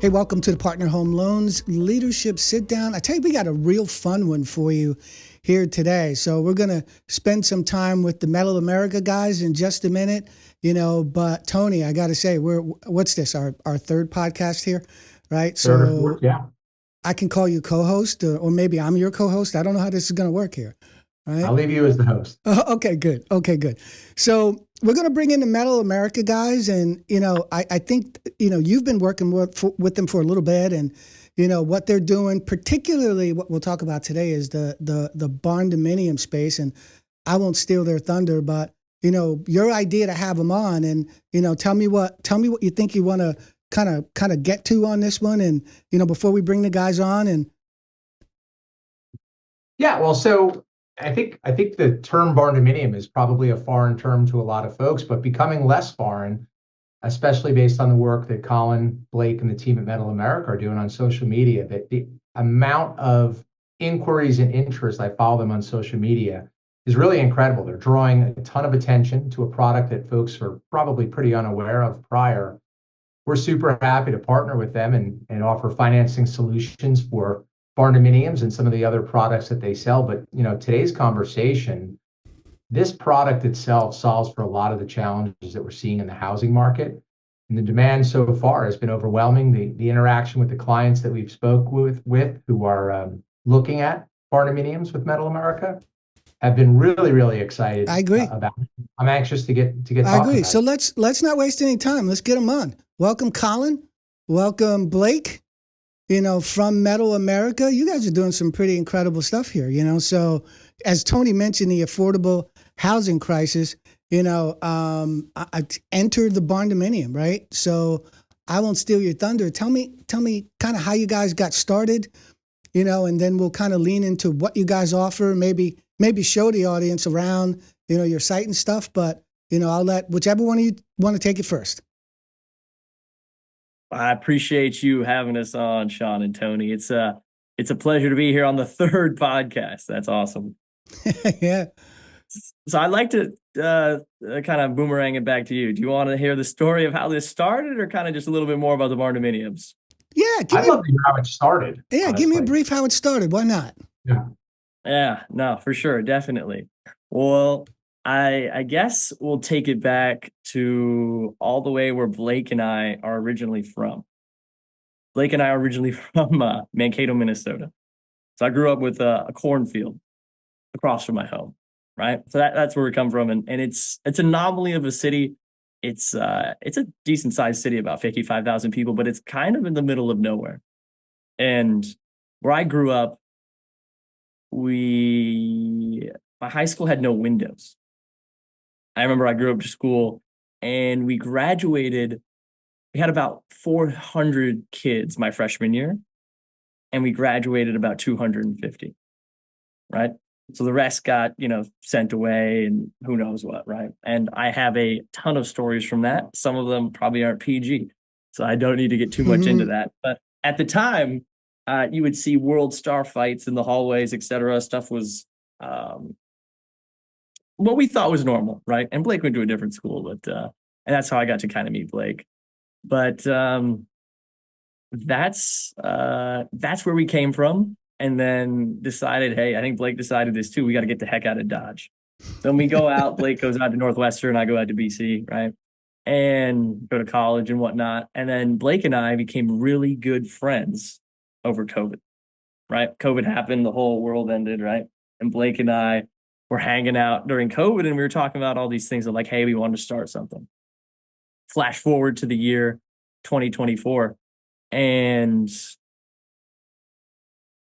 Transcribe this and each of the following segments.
Hey, welcome to the Partner Home Loans Leadership Sit Down. I tell you, we got a real fun one for you here today. So we're going to spend some time with the Metal America guys in just a minute, but Tony, I got to say, what's this, our third podcast here, right? Third or So fourth, yeah. I can call you co-host or maybe I'm your co-host. I don't know how this is going to work here, right? I'll leave you as the host. Okay, good. So we're going to bring in the Metal America guys. And, I think, you've been working with them for a little bit and, what they're doing, particularly what we'll talk about today is the Barndominium space. And I won't steal their thunder, but, your idea to have them on and, tell me what you think you want to kind of get to on this one. And, before we bring the guys on and. Yeah, well, so I think the term barndominium is probably a foreign term to a lot of folks, but becoming less foreign, especially based on the work that Colin, Blake, and the team at Metal America are doing on social media. That the amount of inquiries and interest, I follow them on social media, is really incredible. They're drawing a ton of attention to a product that folks are probably pretty unaware of prior. We're super happy to partner with them and offer financing solutions for Barndominiums and some of the other products that they sell. But today's conversation, this product itself solves for a lot of the challenges that we're seeing in the housing market. And the demand so far has been overwhelming. The interaction with the clients that we've spoke with who are looking at Barndominiums with Metal America have been really, really excited. I agree. About it. I'm anxious to get I agree. So it. let's not waste any time. Let's get them on. Welcome, Colin. Welcome, Blake. From Metal America, you guys are doing some pretty incredible stuff here. So as Tony mentioned, the affordable housing crisis. I entered the Barndominium, right? So I won't steal your thunder. Tell me kind of how you guys got started. And then we'll kind of lean into what you guys offer. Maybe show the audience around, your site and stuff. But I'll let whichever one of you want to take it first. I appreciate you having us on, Sean and Tony. It's a pleasure to be here on the third podcast. That's awesome. Yeah. So I'd like to kind of boomerang it back to you. Do you want to hear the story of how this started, or kind of just a little bit more about the Barndominiums? Yeah, I'd love to hear how it started. Yeah, honestly. Give me a brief how it started. Why not? Yeah, no, for sure, definitely. Well, I guess we'll take it back to all the way where Blake and I are originally from. Blake and I are originally from Mankato, Minnesota. So I grew up with a cornfield across from my home, right? So that's where we come from, and it's an anomaly of a city. It's a decent sized city, about 55,000 people, but it's kind of in the middle of nowhere. And where I grew up, my high school had no windows. I remember I grew up to school and we graduated. We had about 400 kids my freshman year, and we graduated about 250, right? So the rest got, sent away and who knows what, right? And I have a ton of stories from that. Some of them probably aren't PG, so I don't need to get too much into that. But at the time, you would see world star fights in the hallways, etc. Stuff was what we thought was normal, right? And Blake went to a different school, but and that's how I got to kind of meet Blake. But that's where we came from, and then decided, hey, I think Blake decided this too. We got to get the heck out of Dodge. So when we go out, Blake goes out to Northwestern, I go out to BC, right? And go to college and whatnot. And then Blake and I became really good friends over COVID, right? COVID happened, the whole world ended, right? And Blake and I were hanging out during COVID, and we were talking about all these things of like, hey, we wanted to start something. Flash forward to the year 2024, and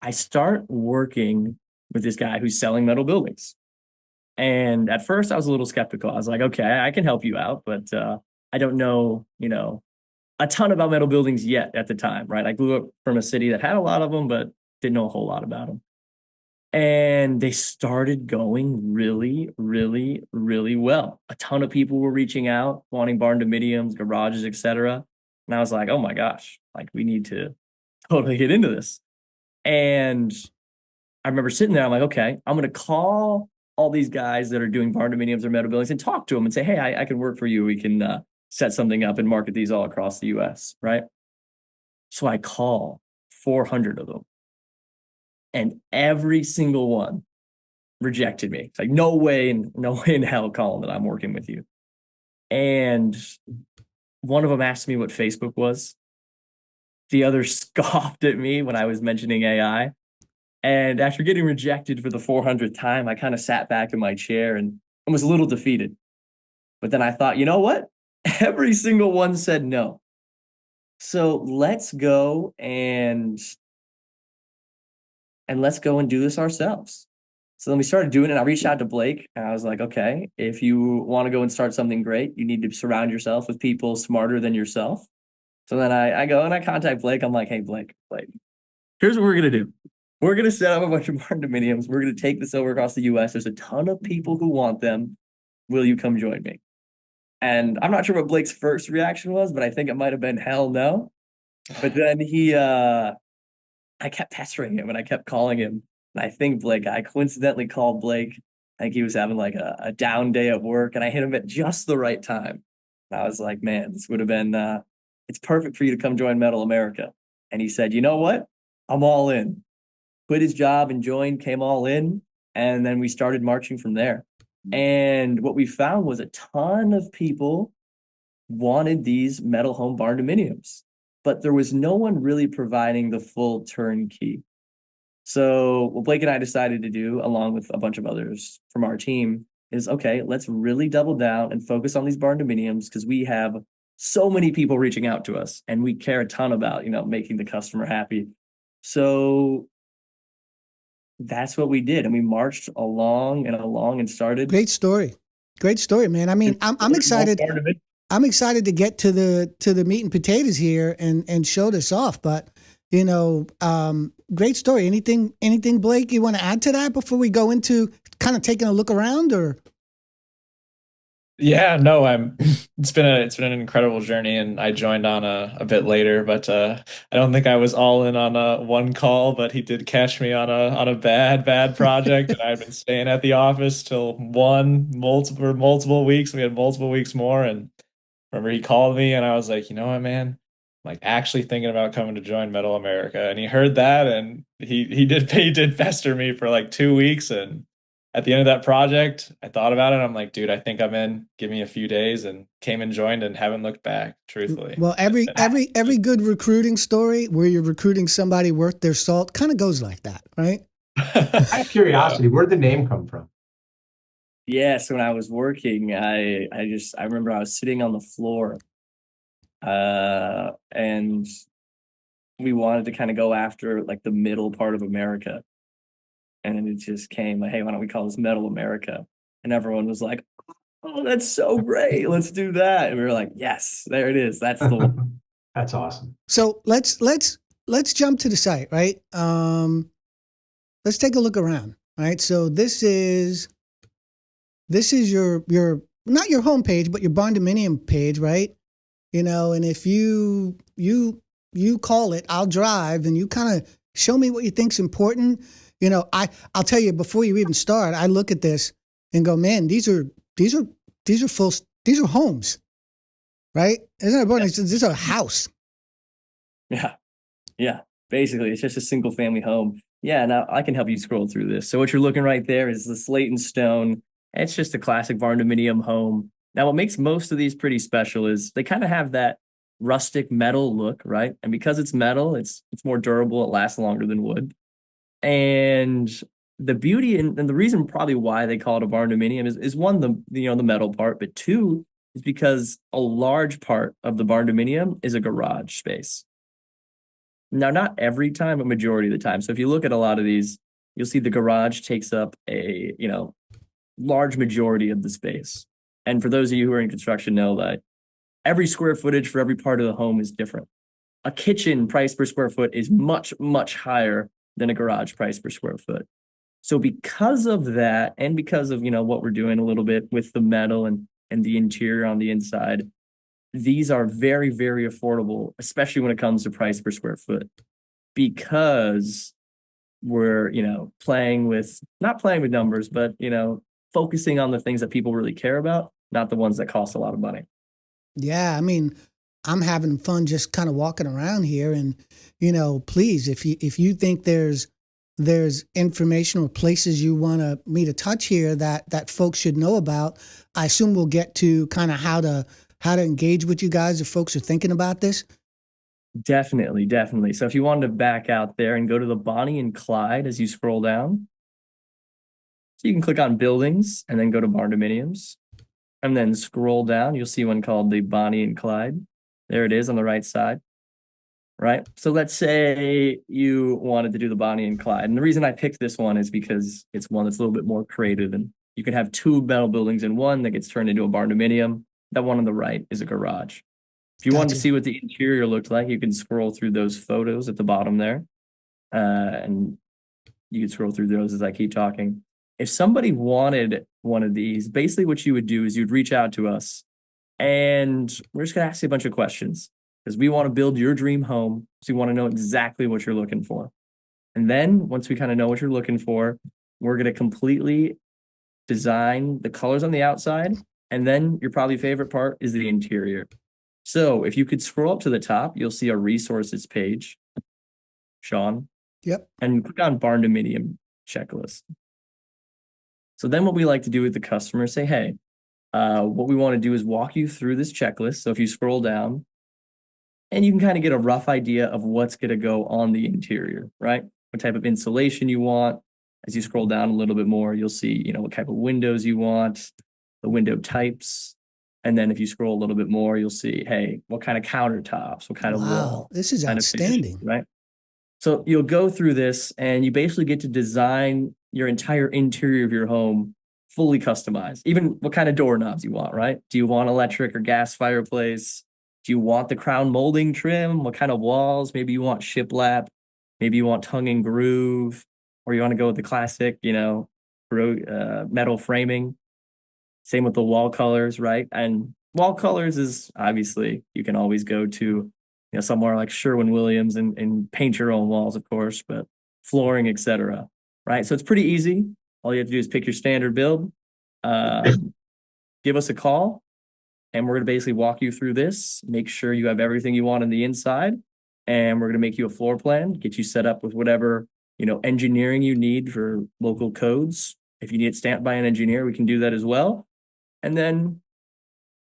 I start working with this guy who's selling metal buildings. And at first I was a little skeptical. I was like, okay, I can help you out, but I don't know, a ton about metal buildings yet at the time, right? I grew up from a city that had a lot of them, but didn't know a whole lot about them. And they started going really, really, really well. A ton of people were reaching out, wanting barndominiums, garages, etc. And I was like, oh my gosh, like we need to totally get into this. And I remember sitting there, I'm like, okay, I'm going to call all these guys that are doing barndominiums or metal buildings and talk to them and say, hey, I can work for you. We can set something up and market these all across the US, right? So I call 400 of them, and every single one rejected me. It's like, no way in hell, Colin, that I'm working with you. And one of them asked me what Facebook was. The other scoffed at me when I was mentioning AI. And after getting rejected for the 400th time, I kind of sat back in my chair and was a little defeated. But then I thought, you know what? Every single one said no. So let's go and let's go and do this ourselves. So then we started doing it. I reached out to Blake and I was like, okay, if you want to go and start something great, you need to surround yourself with people smarter than yourself. So then I go and I contact Blake. I'm like, hey, Blake, here's what we're going to do. We're going to set up a bunch of barndominiums. We're going to take this over across the US. There's a ton of people who want them. Will you come join me? And I'm not sure what Blake's first reaction was, but I think it might have been hell no. But then I kept pestering him and I kept calling him. And I think I coincidentally called Blake. I think he was having like a down day at work, and I hit him at just the right time. And I was like, man, this would have been, it's perfect for you to come join Metal America. And he said, you know what? I'm all in. Quit his job and joined, came all in. And then we started marching from there. And what we found was a ton of people wanted these metal home barndominiums, but there was no one really providing the full turnkey. So what Blake and I decided to do, along with a bunch of others from our team, is okay, let's really double down and focus on these barndominiums, because we have so many people reaching out to us and we care a ton about, making the customer happy. So that's what we did. And we marched along and started. Great story, man. I mean, I'm excited. I'm excited to get to the meat and potatoes here and show this off. But great story. Anything, Blake, you want to add to that before we go into kind of taking a look around? Or Yeah, no, it's been an incredible journey, and I joined on a bit later, but I don't think I was all in on one call, but he did catch me on a bad project, and I've been staying at the office till multiple weeks. We had multiple weeks more, and remember he called me and I was like, you know what, man? I'm like actually thinking about coming to join Metal America. And he heard that, and he did pester me for like 2 weeks, and at the end of that project, I thought about it. I'm like, dude, I think I'm in. Give me a few days, and came and joined and haven't looked back, truthfully. Well, every good recruiting story where you're recruiting somebody worth their salt kind of goes like that, right? I have curiosity. Where'd the name come from? Yeah, so when I was working, I remember I was sitting on the floor, and we wanted to kind of go after like the middle part of America. And it just came like, hey, why don't we call this Metal America? And everyone was like, oh, that's so great. Let's do that. And we were like, yes, there it is. That's the one. That's awesome. So let's jump to the site, right? Let's take a look around, right? So this is your not your homepage, but your barndominium page, right? And if you call it, I'll drive, and you kind of show me what you think's important. I'll tell you before you even start, I look at this and go, man, these are homes, right? Isn't it? This is a house. Yeah. Basically, it's just a single family home. Yeah. Now I can help you scroll through this. So what you're looking right there is the slate and stone. It's just a classic barndominium home. Now, what makes most of these pretty special is they kind of have that rustic metal look, right? And because it's metal, it's more durable. It lasts longer than wood. And the beauty and the reason probably why they call it a barndominium is one, the metal part, but two is because a large part of the barndominium is a garage space. Now, not every time, but majority of the time. So if you look at a lot of these, you'll see the garage takes up a large majority of the space. And for those of you who are in construction know that every square footage for every part of the home is different. A kitchen price per square foot is much, much higher than a garage price per square foot. So because of that, and because of, what we're doing a little bit with the metal and the interior on the inside, these are very, very affordable, especially when it comes to price per square foot, because we're, not playing with numbers, but, focusing on the things that people really care about, not the ones that cost a lot of money. Yeah. I mean, I'm having fun just kind of walking around here. And, please, if you think there's information or places you want me to touch here that folks should know about, I assume we'll get to kind of how to engage with you guys if folks are thinking about this. Definitely, definitely. So if you wanted to back out there and go to the Bonnie and Clyde as you scroll down, so you can click on buildings and then go to Barndominiums and then scroll down. You'll see one called the Bonnie and Clyde. There it is on the right side, right? So let's say you wanted to do the Bonnie and Clyde. And the reason I picked this one is because it's one that's a little bit more creative, and you can have two metal buildings in one that gets turned into a barndominium. That one on the right is a garage. If you wanted to see what the interior looked like, you can scroll through those photos at the bottom there. And you can scroll through those as I keep talking. If somebody wanted one of these, basically what you would do is you'd reach out to us, and we're just going to ask you a bunch of questions because we want to build your dream home. So we want to know exactly what you're looking for. And then once we kind of know what you're looking for, we're going to completely design the colors on the outside. And then your probably favorite part is the interior. So if you could scroll up to the top, you'll see a resources page, Sean. Yep. And click on Barndominium checklist. So then what we like to do with the customer is say, hey, what we want to do is walk you through this checklist. So if you scroll down, and you can kind of get a rough idea of what's going to go on the interior, right? What type of insulation you want. As you scroll down a little bit more, you'll see, what type of windows you want, the window types. And then if you scroll a little bit more, you'll see, hey, what kind of countertops, what kind of wall. This is outstanding. Finish, right? So you'll go through this and you basically get to design your entire interior of your home fully customized, even what kind of doorknobs you want, right? Do you want electric or gas fireplace? Do you want the crown molding trim? What kind of walls? Maybe you want shiplap. Maybe you want tongue and groove, or you want to go with the classic, metal framing. Same with the wall colors, right? And wall colors is obviously, you can always go to, somewhere like Sherwin-Williams and paint your own walls, of course, but flooring, etc. Right? So it's pretty easy. All you have to do is pick your standard build, give us a call, and we're going to basically walk you through this, make sure you have everything you want on the inside, and we're going to make you a floor plan, get you set up with whatever, engineering you need for local codes. If you need it stamped by an engineer, we can do that as well. And then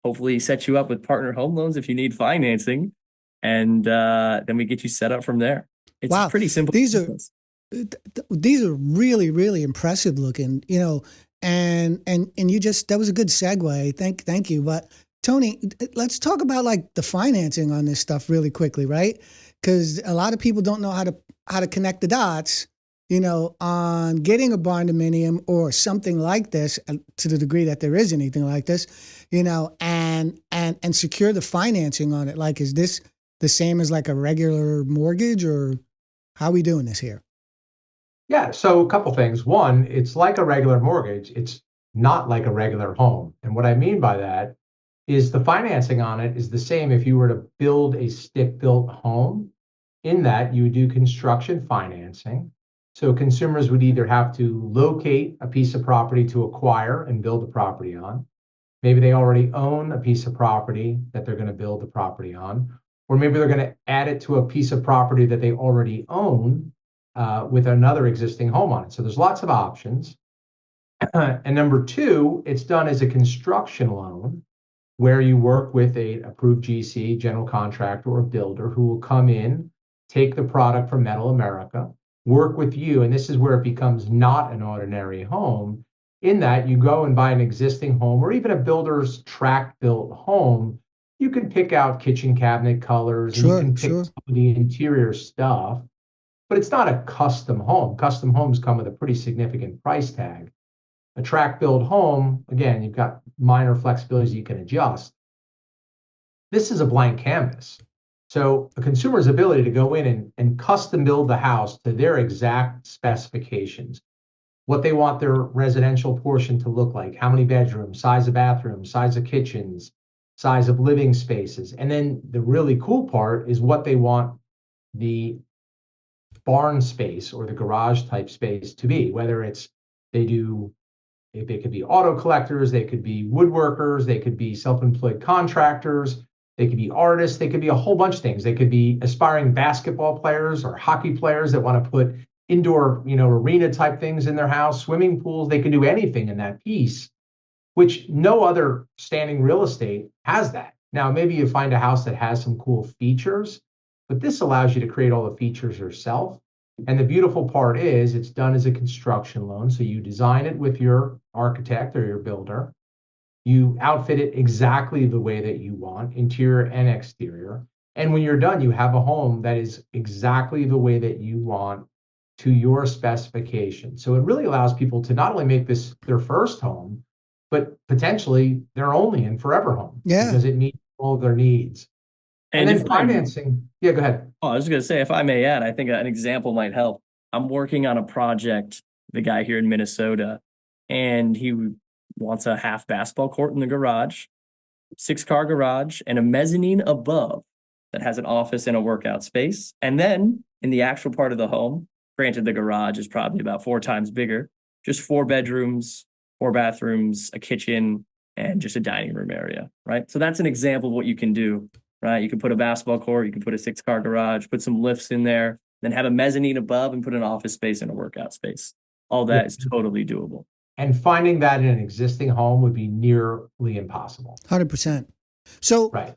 hopefully set you up with partner home loans if you need financing. And then we get you set up from there. It's pretty simple. These are really, really impressive looking, and you that was a good segue. Thank you. But Tony, let's talk about like the financing on this stuff really quickly, right? Because a lot of people don't know how to connect the dots, on getting a barndominium or something like this, to the degree that there is anything like this, and secure the financing on it. Like, is this the same as like a regular mortgage, or how are we doing this here? Yeah, so a couple things. One, it's like a regular mortgage. It's not like a regular home. And what I mean by that is the financing on it is the same if you were to build a stick-built home, in that you would do construction financing. So consumers would either have to locate a piece of property to acquire and build the property on. Maybe they already own a piece of property that they're going to build the property on, or maybe they're going to add it to a piece of property that they already own with another existing home on it. So there's lots of options. And number two, it's done as a construction loan where you work with a approved GC, general contractor, or builder who will come in, take the product from Metal America, work with you, and this is where it becomes not an ordinary home, in that you go and buy an existing home or even a builder's track-built home. You can pick out kitchen cabinet colors, and you can pick some of the interior stuff, but it's not a custom home. Custom homes come with a pretty significant price tag. A track-built home, again, you've got minor flexibilities you can adjust. This is a blank canvas. So a consumer's ability to go in and custom build the house to their exact specifications, what they want their residential portion to look like, how many bedrooms, size of bathrooms, size of kitchens, size of living spaces. And then the really cool part is what they want the barn space or the garage type space to be, whether it's they could be auto collectors, they could be woodworkers, they could be self-employed contractors. They could be artists. They could be a whole bunch of things. They could be aspiring basketball players or hockey players that want to put indoor, arena type things in their house, swimming pools. They can do anything in that piece, which no other standing real estate has that. Now, maybe you find a house that has some cool features, but this allows you to create all the features yourself. And the beautiful part is it's done as a construction loan. So you design it with your architect or your builder. You outfit it exactly the way that you want, interior and exterior. And when you're done, you have a home that is exactly the way that you want to your specification. So it really allows people to not only make this their first home, but potentially their only and forever home. Yeah. Because it meets all of their needs. And then financing. Yeah, go ahead. Oh, I was going to say, if I may add, I think an example might help. I'm working on a project, the guy here in Minnesota, and he wants a half basketball court in the garage, 6-car garage, and a mezzanine above that has an office and a workout space. And then in the actual part of the home, granted, the garage is probably about 4 times bigger, just 4 bedrooms, 4 bathrooms, a kitchen, and just a dining room area, right? So that's an example of what you can do, right? You can put a basketball court, you can put a 6-car garage, put some lifts in there, then have a mezzanine above and put an office space and a workout space. All that is totally doable. And finding that in an existing home would be nearly impossible. 100%. So, right.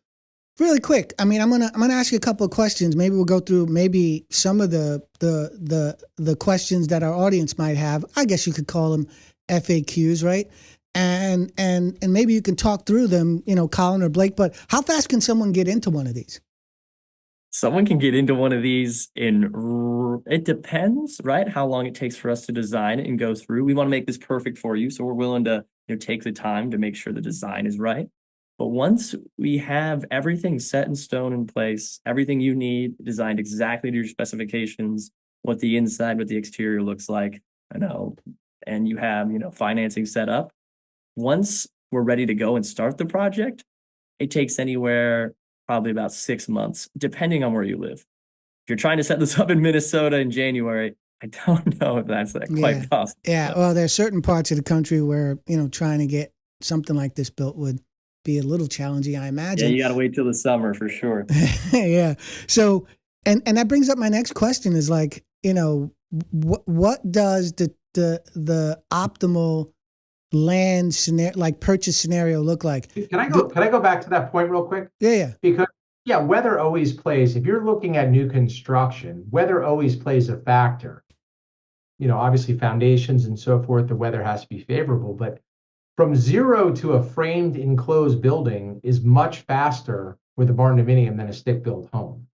Really quick, I mean, I'm gonna ask you a couple of questions. Maybe we'll go through maybe some of the questions that our audience might have. I guess you could call them FAQs, right? And maybe you can talk through them, Colin or Blake. But how fast can someone get into one of these? Someone can get into one of these it depends, right? How long it takes for us to design it and go through. We want to make this perfect for you, so we're willing to take the time to make sure the design is right. But once we have everything set in stone in place, everything you need designed exactly to your specifications, what the inside, what the exterior looks like, and you have, financing set up. Once we're ready to go and start the project, it takes anywhere probably about 6 months, depending on where you live. If you're trying to set this up in Minnesota in January, I don't know if that's quite possible. Yeah, well, there's certain parts of the country where, trying to get something like this built would be a little challenging, I imagine. Yeah, you got to wait till the summer for sure. Yeah. So, and that brings up my next question is like, what does the optimal land scenario, like purchase scenario, look like? Can I go back to that point real quick? Yeah. Because weather always plays. If you're looking at new construction, weather always plays a factor. Obviously foundations and so forth, the weather has to be favorable, but from zero to a framed enclosed building is much faster with a barndominium than a stick-built home.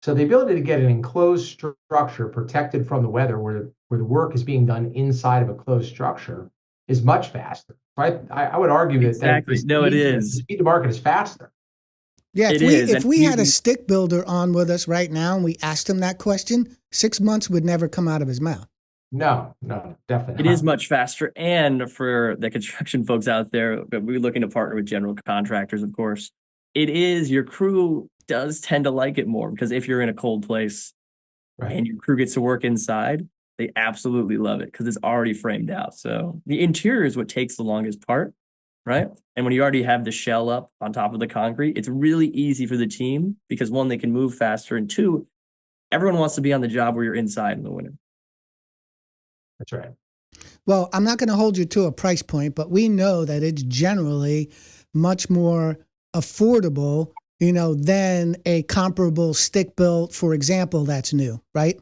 So the ability to get an enclosed structure protected from the weather where the work is being done inside of a closed structure is much faster. Right? I would argue that exactly. It is. The speed to market is faster. Yeah, if we had a stick builder on with us right now and we asked him that question, 6 months would never come out of his mouth. No, definitely. It is much faster. And for the construction folks out there, we're looking to partner with general contractors, of course. Your crew does tend to like it more because if you're in a cold place and your crew gets to work inside, they absolutely love it because it's already framed out. So the interior is what takes the longest part, right? And when you already have the shell up on top of the concrete, it's really easy for the team because 1, they can move faster, and 2, everyone wants to be on the job where you're inside in the winter. That's right. Well, I'm not going to hold you to a price point, but we know that it's generally much more affordable, than a comparable stick built, for example, that's new, right?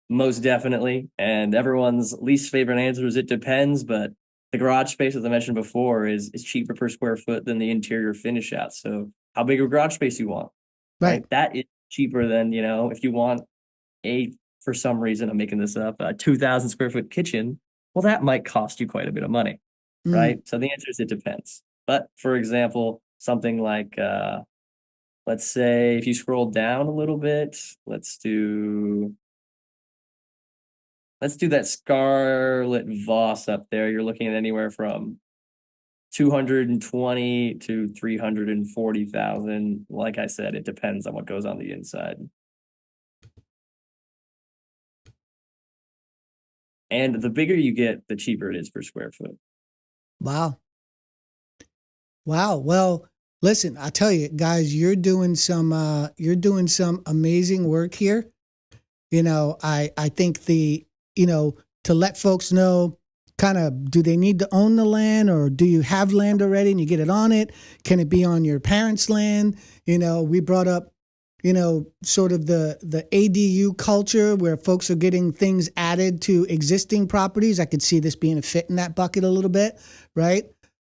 Most definitely. And everyone's least favorite answer is it depends, but the garage space, as I mentioned before, is cheaper per square foot than the interior finish out. So how big a garage space you want, right? That is cheaper than, if you want for some reason, I'm making this up, a 2,000 square foot kitchen, well, that might cost you quite a bit of money, right? So the answer is it depends. But for example, something like, let's say if you scroll down a little bit, let's do that Scarlet Voss up there. You're looking at anywhere from 220 to 340,000. Like I said, it depends on what goes on the inside. And the bigger you get, the cheaper it is per square foot. Wow. Well, Listen, I tell you, guys, you're doing some amazing work here. I think to let folks know, kind of, do they need to own the land, or do you have land already and you get it on it? Can it be on your parents' land? We brought up, sort of the ADU culture where folks are getting things added to existing properties. I could see this being a fit in that bucket a little bit, right?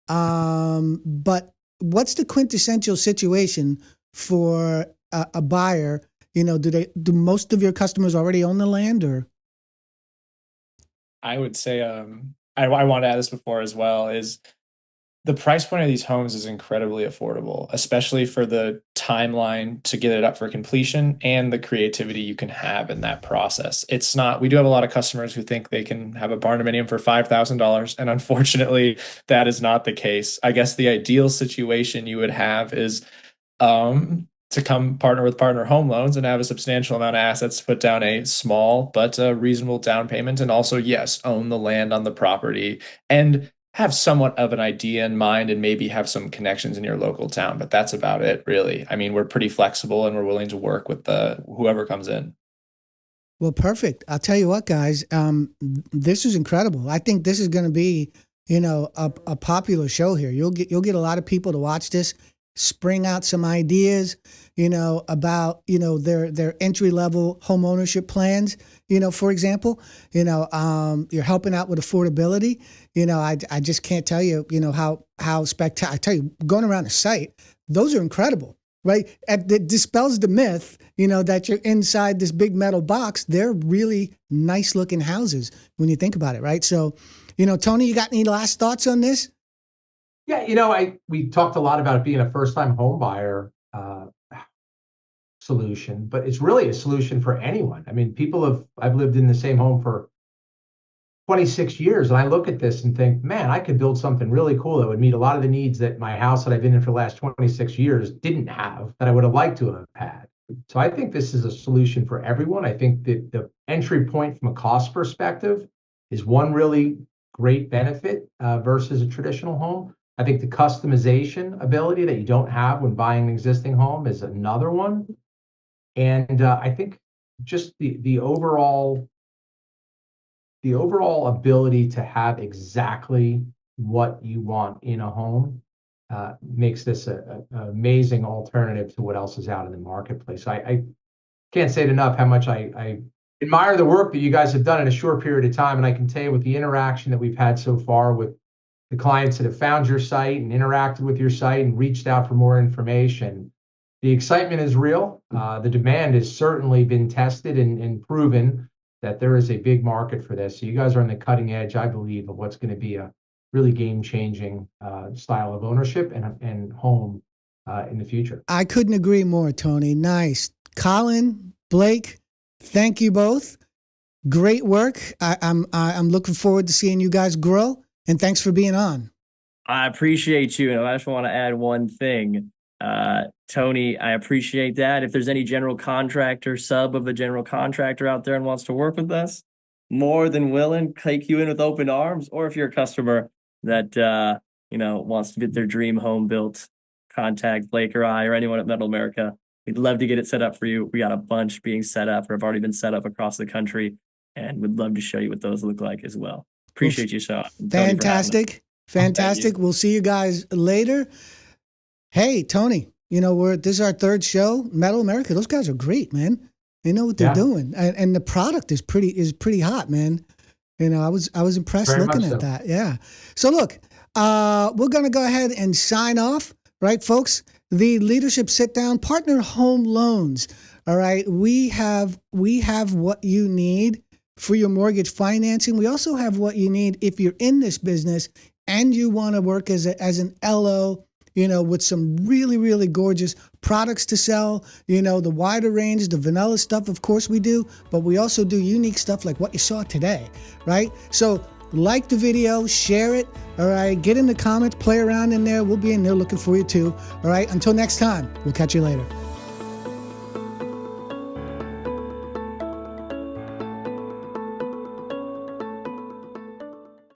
But what's the quintessential situation for a buyer? Do most of your customers already own the land, or? I would say, I want to add this before as well, is the price point of these homes is incredibly affordable, especially for the timeline to get it up for completion and the creativity you can have in that process. It's not, we do have a lot of customers who think they can have a barndominium for $5,000. And unfortunately, that is not the case. I guess the ideal situation you would have is to come partner with Partner Home Loans and have a substantial amount of assets to put down a small but a reasonable down payment. And also, yes, own the land on the property and have somewhat of an idea in mind and maybe have some connections in your local town. But that's about it, really. I mean, we're pretty flexible and we're willing to work with whoever comes in. Well, perfect. I'll tell you what, guys, this is incredible. I think this is going to be, a popular show here. You'll get a lot of people to watch this, spring out some ideas, about, their entry level home ownership plans. For example, you're helping out with affordability. I just can't tell you, how spectacular. I tell you, going around the site, those are incredible, right? It dispels the myth, that you're inside this big metal box. They're really nice looking houses when you think about it, right? So, Tony, you got any last thoughts on this? Yeah, we talked a lot about it being a first-time home buyer solution, but it's really a solution for anyone. I mean, I've lived in the same home for 26 years, and I look at this and think, man, I could build something really cool that would meet a lot of the needs that my house that I've been in for the last 26 years didn't have, that I would have liked to have had. So I think this is a solution for everyone. I think that the entry point from a cost perspective is one really great benefit versus a traditional home. I think the customization ability that you don't have when buying an existing home is another one. And I think just the overall ability to have exactly what you want in a home makes this an amazing alternative to what else is out in the marketplace. I can't say it enough how much I admire the work that you guys have done in a short period of time. And I can tell you, with the interaction that we've had so far with the clients that have found your site and interacted with your site and reached out for more information, the excitement is real. The demand has certainly been tested and proven that there is a big market for this. So you guys are on the cutting edge, I believe, of what's going to be a really game-changing style of ownership and home in the future. I couldn't agree more, Tony. Nice. Colin, Blake, thank you both. Great work. I'm looking forward to seeing you guys grow, and thanks for being on. I appreciate you. And I just want to add one thing. Tony, I appreciate that. If there's any general contractor, sub of a general contractor out there and wants to work with us, more than willing, take you in with open arms. Or if you're a customer that, wants to get their dream home built, contact Blake or I or anyone at Metal America. We'd love to get it set up for you. We got a bunch being set up or have already been set up across the country, and we'd love to show you what those look like as well. Appreciate you, Sean. Fantastic. Fantastic. We'll see you guys later. Hey, Tony, this is our third show. Metal America, those guys are great, man. They know what they're doing. And the product is pretty hot, man. I was impressed Very looking much at so. that. Yeah. So look, we're going to go ahead and sign off, right, folks? The Leadership Sit Down, Partner Home Loans. All right. We have what you need for your mortgage financing. We also have what you need if you're in this business and you want to work as an LO, with some really, really gorgeous products to sell, the wider range, the vanilla stuff, of course we do, but we also do unique stuff like what you saw today, right? So like the video, share it, all right? Get in the comments, play around in there. We'll be in there looking for you too, all right? Until next time, we'll catch you later.